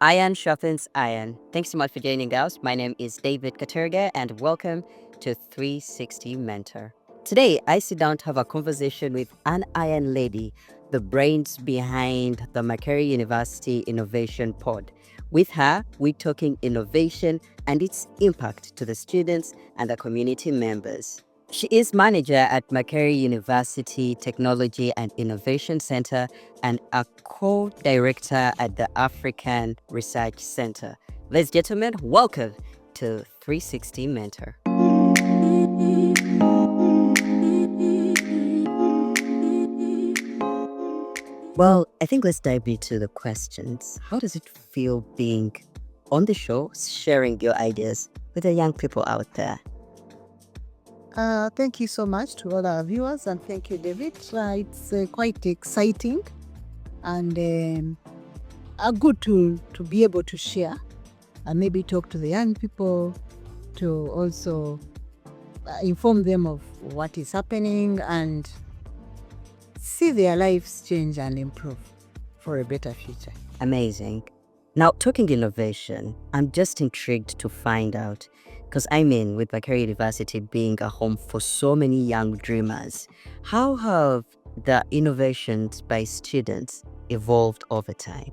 Iron sharpens iron. Thanks so much for joining us. My name is David Katerga, and welcome to 360 Mentor. Today, I sit down to have a conversation with an iron lady, the brains behind the Makerere University Innovation Pod. With her, we're talking innovation and its impact to the students and the community members. She is manager at Makerere University Technology and Innovation Center and a co-director at the African Research Center. Ladies and gentlemen, welcome to 360 Mentor. Well, I think let's dive into the questions. How does it feel being on the show, sharing your ideas with the young people out there? Thank you so much to all our viewers, and thank you, David. It's quite exciting and good to be able to share and maybe talk to the young people to also inform them of what is happening and see their lives change and improve for a better future. Amazing. Now, talking innovation, I'm just intrigued to find out, because with Makerere University being a home for so many young dreamers, how have the innovations by students evolved over time?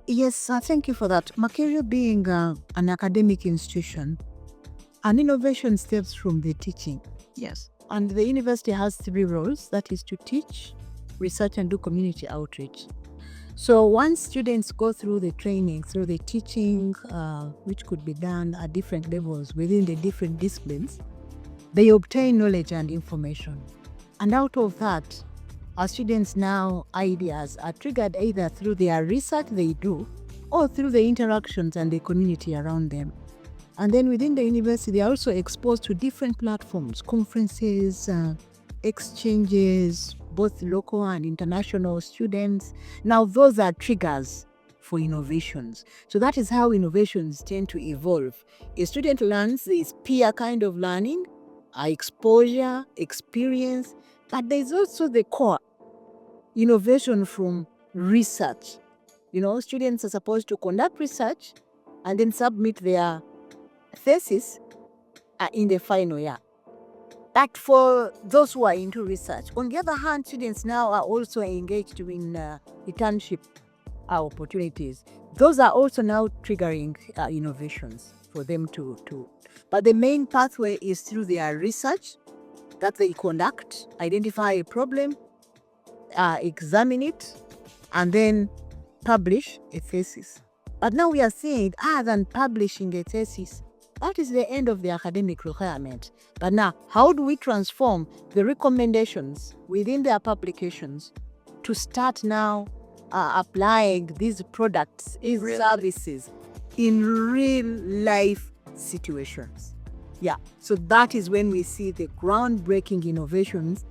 Yes, thank you for that. Makerere being an academic institution, an innovation stems from the teaching. Yes. And the university has three roles, that is to teach, research, and do community outreach. So once students go through the training, through the teaching, which could be done at different levels within the different disciplines, they obtain knowledge and information. And out of that, our students now ideas are triggered either through their research they do or through the interactions and the community around them. And then within the university, they are also exposed to different platforms, conferences, exchanges, both local and international students. Now, those are triggers for innovations. So that is how innovations tend to evolve. A student learns this peer kind of learning, exposure, experience, but there's also the core innovation from research. Students are supposed to conduct research and then submit their thesis in the final year. But for those who are into research, on the other hand, students now are also engaged in internship opportunities. Those are also now triggering innovations for them to. But the main pathway is through their research that they conduct, identify a problem, examine it, and then publish a thesis. But now we are seeing, other than publishing a thesis, that is the end of the academic requirement. But now, how do we transform the recommendations within their publications to start now applying these products, these services in real life situations? Yeah, so that is when we see the groundbreaking innovations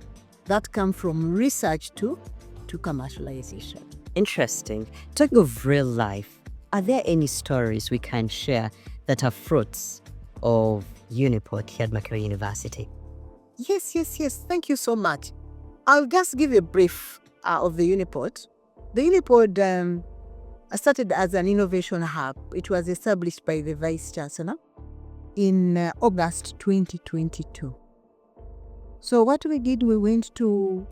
that come from research to commercialization. Interesting. Talking of real life, are there any stories we can share that are fruits of Unipod here at Makerere University? Yes. Thank you so much. I'll just give a brief of the Unipod. The Unipod started as an innovation hub. It was established by the Vice Chancellor in August 2022. So what we did, we went to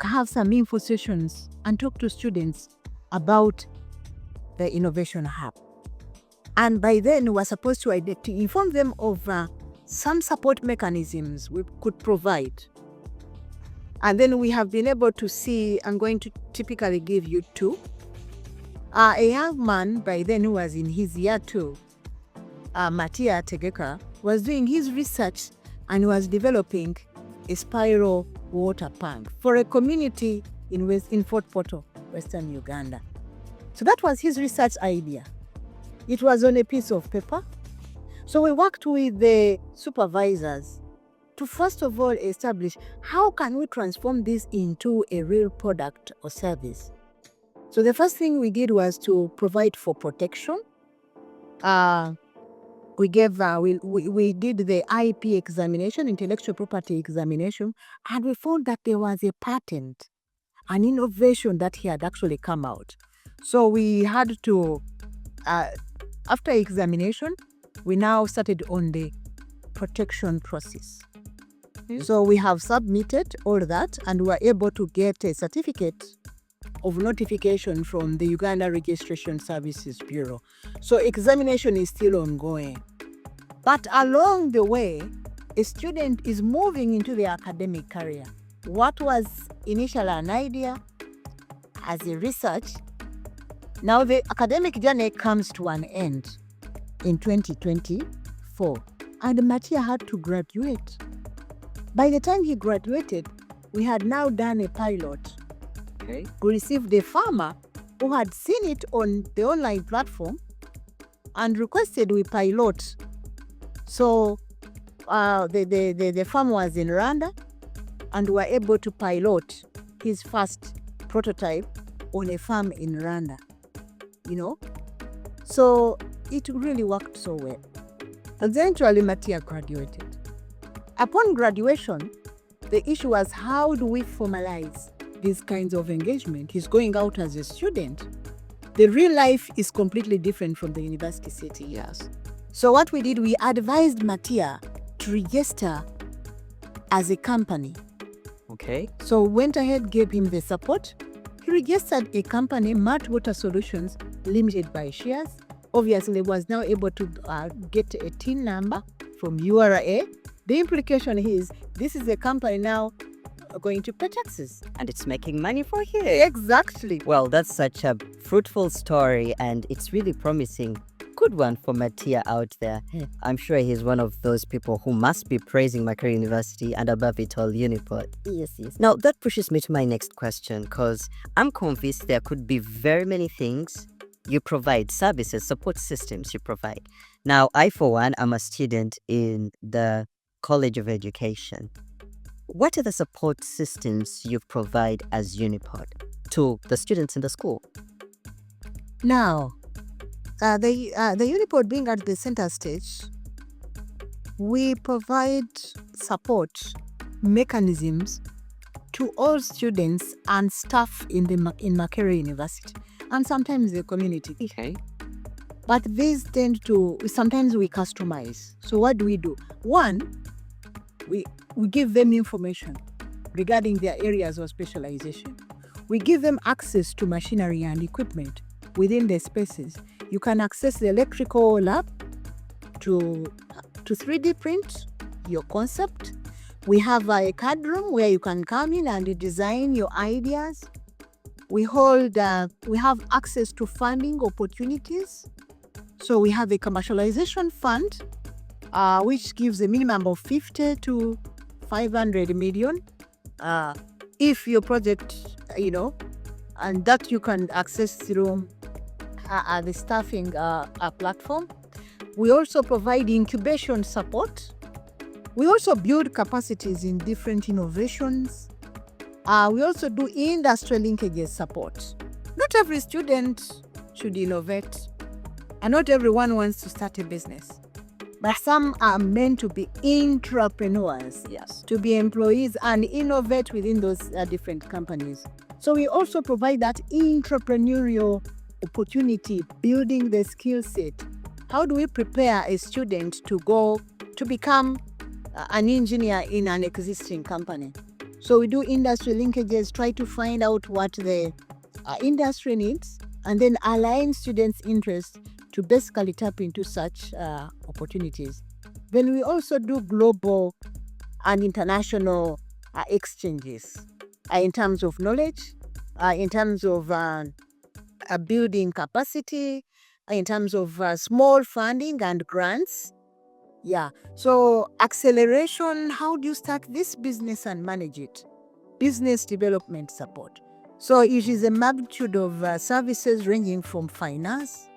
have some info sessions and talk to students about the innovation hub. And by then, we were supposed to inform them of some support mechanisms we could provide. And then we have been able to see, I'm going to typically give you two. A young man by then who was in his year 2, Matia Tegeka, was doing his research and was developing a spiral water pump for a community in Fort Portal, Western Uganda. So that was his research idea. It was on a piece of paper. So we worked with the supervisors to first of all establish how can we transform this into a real product or service. So the first thing we did was to provide for protection. We did the IP examination, intellectual property examination, and we found that there was a patent an innovation that he had actually come out. So we had to, after examination, we now started on the protection process. So we have submitted all that and we were able to get a certificate of notification from the Uganda Registration Services Bureau. So examination is still ongoing. But along the way, a student is moving into the academic career. What was initially an idea as a research, now the academic journey comes to an end in 2024, and Matia had to graduate. By the time he graduated, we had now done a pilot. We received a farmer who had seen it on the online platform and requested we pilot. So the farm was in Rwanda, and we were able to pilot his first prototype on a farm in Rwanda, So it really worked so well. Eventually, Matia graduated. Upon graduation, the issue was, how do we formalize these kinds of engagement? He's going out as a student. The real life is completely different from the university setting. Yes. So what we did, we advised Matia to register as a company. Okay. So went ahead, gave him the support. He registered a company, Mart Water Solutions Limited by shares. Obviously, was now able to get a TIN number from URA. The implication is this is a company now going to pay taxes. And it's making money for him. Exactly. Well, that's such a fruitful story, and it's really promising. Good one for Matia out there. I'm sure he's one of those people who must be praising Makerere University and above it all, Unipod. Yes. Now, that pushes me to my next question, because I'm convinced there could be very many things you provide, services, support systems you provide. Now, I, for one, am a student in the College of Education. What are the support systems you provide as Unipod to the students in the school? Now, the Unipod being at the center stage, we provide support mechanisms to all students and staff in Makerere University, and sometimes the community. Okay. But these sometimes we customize. So what do? One, we give them information regarding their areas of specialization. We give them access to machinery and equipment within the spaces. You can access the electrical lab to 3D print your concept. We have a CAD room where you can come in and design your ideas. We have access to funding opportunities. So we have a commercialization fund, which gives a minimum of 50 to 500 million. If your project, and that you can access through the staffing platform. We also provide incubation support. We also build capacities in different innovations. We also do industry linkages support. Not every student should innovate, and not everyone wants to start a business. But some are meant to be entrepreneurs, Yes. to be employees and innovate within those different companies. So we also provide that entrepreneurial opportunity, building the skill set. How do we prepare a student to become an engineer in an existing company? So we do industry linkages, try to find out what the industry needs, and then align students' interests to basically tap into such opportunities. Then we also do global and international exchanges in terms of knowledge, in terms of building capacity, in terms of small funding and grants. Yeah. So acceleration, how do you start this business and manage it? Business development support. So it is a magnitude of services ranging from finance,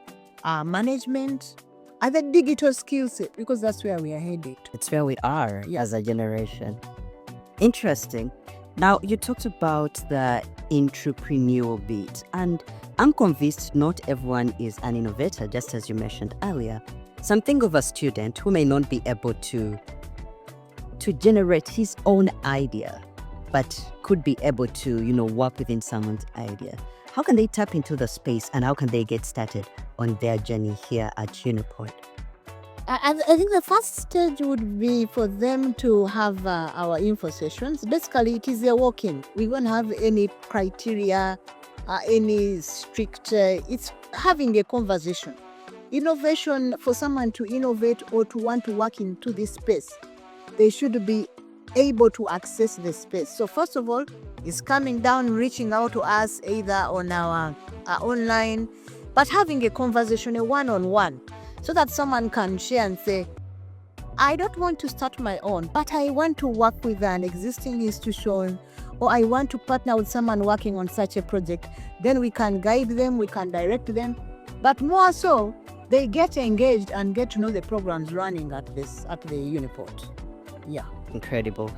management, and the digital skill set, because that's where we are headed. It's where we are as a generation. Interesting. Now, you talked about the entrepreneurial bit, and I'm convinced not everyone is an innovator, just as you mentioned earlier. Something of a student who may not be able to generate his own idea. but could be able to, work within someone's idea. How can they tap into the space and how can they get started on their journey here at Unipod? I think the first stage would be for them to have our info sessions. Basically, it is a walk-in. We won't have any criteria, any strict, it's having a conversation. Innovation, for someone to innovate or to want to work into this space, they should be able to access the space. So first of all, is coming down, reaching out to us either on our online, but having a conversation, a one-on-one, so that someone can share and say, I don't want to start my own, but I want to work with an existing institution, or I want to partner with someone working on such a project. Then we can guide them, we can direct them, but more so, they get engaged and get to know the programs running at the Unipod. Yeah. Incredible.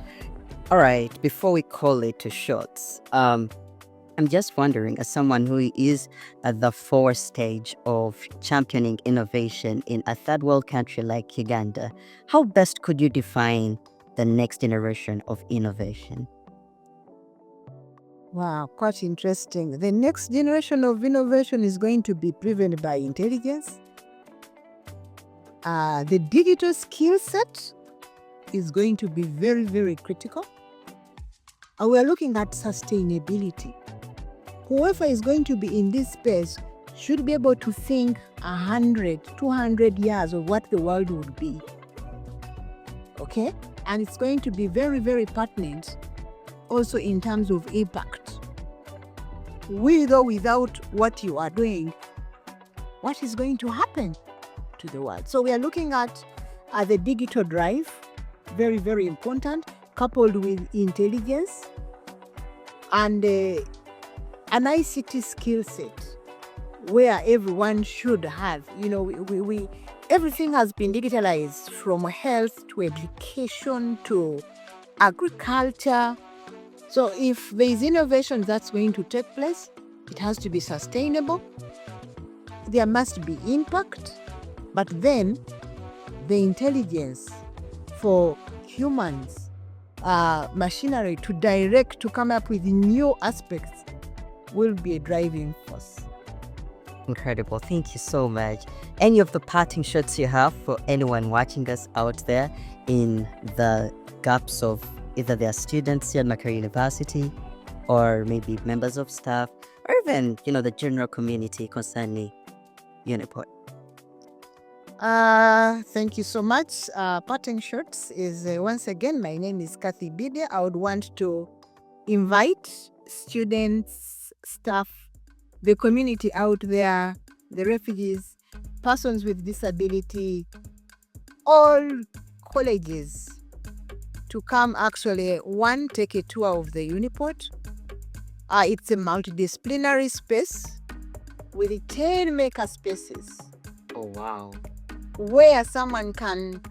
All right, before we call it to shots, I'm just wondering, as someone who is at the forward stage of championing innovation in a third world country like Uganda, how best could you define the next generation of innovation? Wow, quite interesting. The next generation of innovation is going to be driven by intelligence. The digital skill set is going to be very, very critical. And we are looking at sustainability. Whoever is going to be in this space should be able to think 100, 200 years of what the world would be. Okay? And it's going to be very, very pertinent also in terms of impact. With or without what you are doing, what is going to happen to the world? So we are looking at the digital drive, very, very important, coupled with intelligence and an ICT skill set where everyone should have, everything has been digitalized, from health to education to agriculture. So if there is innovation that's going to take place, it has to be sustainable. There must be impact, but then the intelligence for humans, machinery to direct, to come up with new aspects will be a driving force. Incredible. Thank you so much. Any of the parting shots you have for anyone watching us out there in the gaps of either their students here at Makerere University or maybe members of staff or even, the general community concerning Unipod? Thank you so much. Parting shots is once again, my name is Cathy Mbidde. I would want to invite students, staff, the community out there, the refugees, persons with disability, all colleges to come actually, one, take a tour of the Unipod. It's a multidisciplinary space with 10 maker spaces. Oh, wow. Where someone can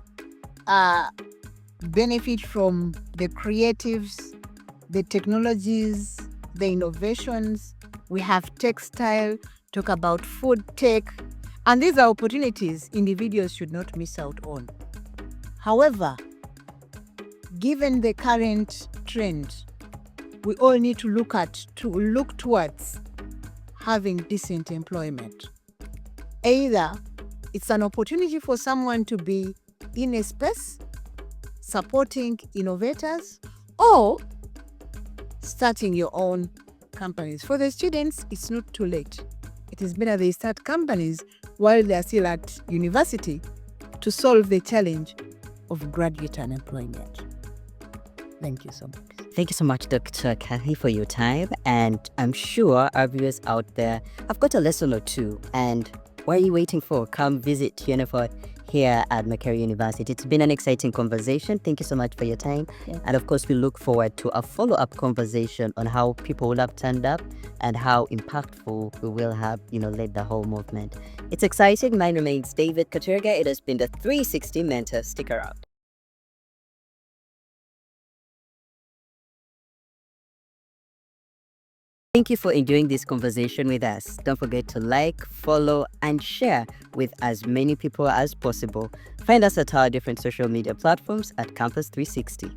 benefit from the creatives, the technologies, the innovations. We have textile, talk about food tech, and these are opportunities individuals should not miss out on. However, given the current trend, we all need to look towards having decent employment. Either it's an opportunity for someone to be in a space supporting innovators or starting your own companies. For the students, it's not too late. It is better they start companies while they are still at university to solve the challenge of graduate unemployment. Thank you so much. Thank you so much, Dr. Cathy, for your time. And I'm sure our viewers out there have got a lesson or two. And what are you waiting for? Come visit Unipod here at Makerere University. It's been an exciting conversation. Thank you so much for your time. Yeah. And of course, we look forward to a follow-up conversation on how people will have turned up and how impactful we will have, led the whole movement. It's exciting. Mine remains David Katurga. It has been the 360 Mentor. Stick around. Thank you for enjoying this conversation with us. Don't forget to like, follow, and share with as many people as possible. Find us at our different social media platforms at Campus 360.